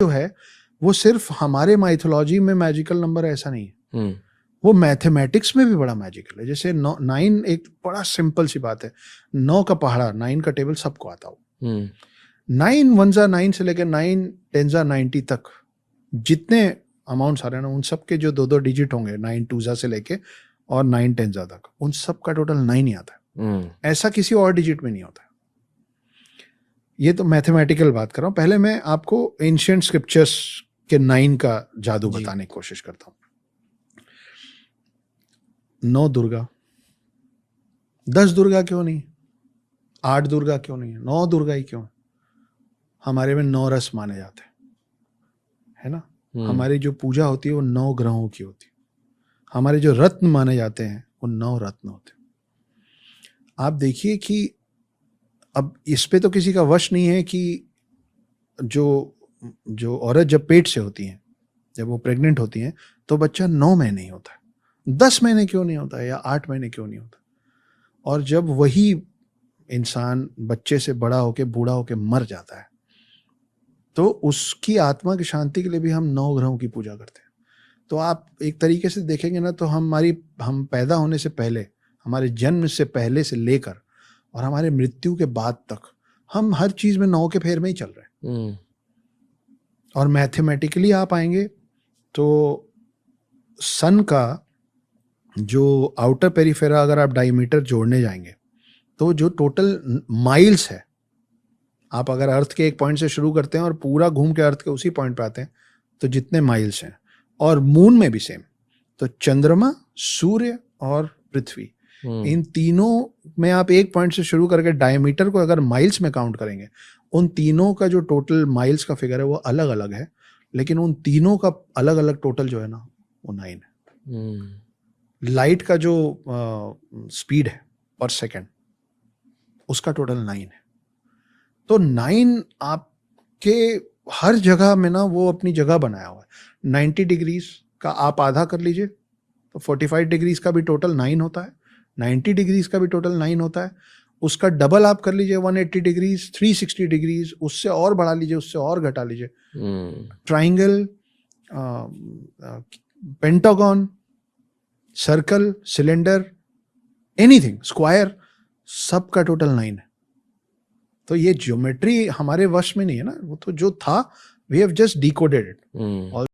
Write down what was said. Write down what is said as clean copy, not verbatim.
जो है वो सिर्फ हमारे माइथोलॉजी में मैजिकल नंबर ऐसा नहीं है, वो मैथमेटिक्स में भी बड़ा मैजिकल है। जैसे 9 एक बड़ा सिंपल सी बात है, 9 का पहाड़ा, 9 का टेबल सबको आता हो। 9 1 9 से लेकर 9 10 90 तक जितने अमाउंट्स आ रहे हैं ना, उन सब के जो 2 डिजिट होंगे, 9 2 से लेके और 9 10 तक, उन सब का टोटल 9 ही आता है। ऐसा किसी और डिजिट में नहीं होता है। ये तो मैथमेटिकल बात कर रहा हूँ। पहले मैं आपको एंशिएंट स्क्रिप्चर्स के 9 का जादू बताने की कोशिश करता हूँ। 9 दुर्गा, 10 दुर्गा क्यों नहीं, 8 दुर्गा क्यों नहीं है, 9 दुर्गा ही क्यों है? हमारे में 9 रस माने जाते हैं, है ना। हमारी जो पूजा होती है वो 9 ग्रहों की होती है। हमारे जो रत्न माने जाते हैं वो 9 रत्न होते हैं। आप देखिए कि अब इस पे तो किसी का वश नहीं है कि जो औरत जब पेट से होती है, जब वो प्रेग्नेंट होती हैं, तो बच्चा 9 महीने ही होता है, 10 महीने क्यों नहीं होता है, या 8 महीने क्यों नहीं होता। और जब वही इंसान बच्चे से बड़ा होके बूढ़ा होके मर जाता है, तो उसकी आत्मा की शांति के लिए भी हम 9 ग्रहों की पूजा करते हैं। तो आप एक तरीके से देखेंगे ना, तो हम पैदा होने से पहले, हमारे जन्म से पहले से लेकर और हमारे मृत्यु के बाद तक हम हर चीज में 9 के फेर में ही चल रहे हैं। और मैथमेटिकली आप आएंगे तो सन का जो आउटर पेरिफेरा, अगर आप डायमीटर जोड़ने जाएंगे तो जो टोटल माइल्स है, आप अगर अर्थ के एक पॉइंट से शुरू करते हैं और पूरा घूम के अर्थ के उसी पॉइंट पे आते हैं, तो जितने माइल्स हैं, और मून में भी सेम, तो चंद्रमा, सूर्य और पृथ्वी, इन तीनों में आप एक पॉइंट से शुरू करके डायमीटर को अगर माइल्स में काउंट करेंगे, उन तीनों का जो टोटल माइल्स का फिगर है वो अलग अलग है, लेकिन उन तीनों का अलग अलग टोटल जो है ना, वो 9 है। लाइट का जो स्पीड है पर सेकेंड, उसका टोटल 9 है। तो 9 आपके हर जगह में ना, वो अपनी जगह बनाया हुआ है। 90 डिग्रीज का आप आधा कर लीजिए तो 45 डिग्रीज का भी टोटल 9 होता है, 90 डिग्रीज का भी टोटल 9 होता है। उसका डबल आप कर लीजिए 180 डिग्रीज, 360 डिग्रीज, उससे और बढ़ा लीजिए, उससे और घटा लीजिए। Triangle, pentagon, circle, cylinder, anything, square, सब का टोटल 9 है। तो ये ज्योमेट्री हमारे वश में नहीं है ना, वो तो जो था, we have just decoded it.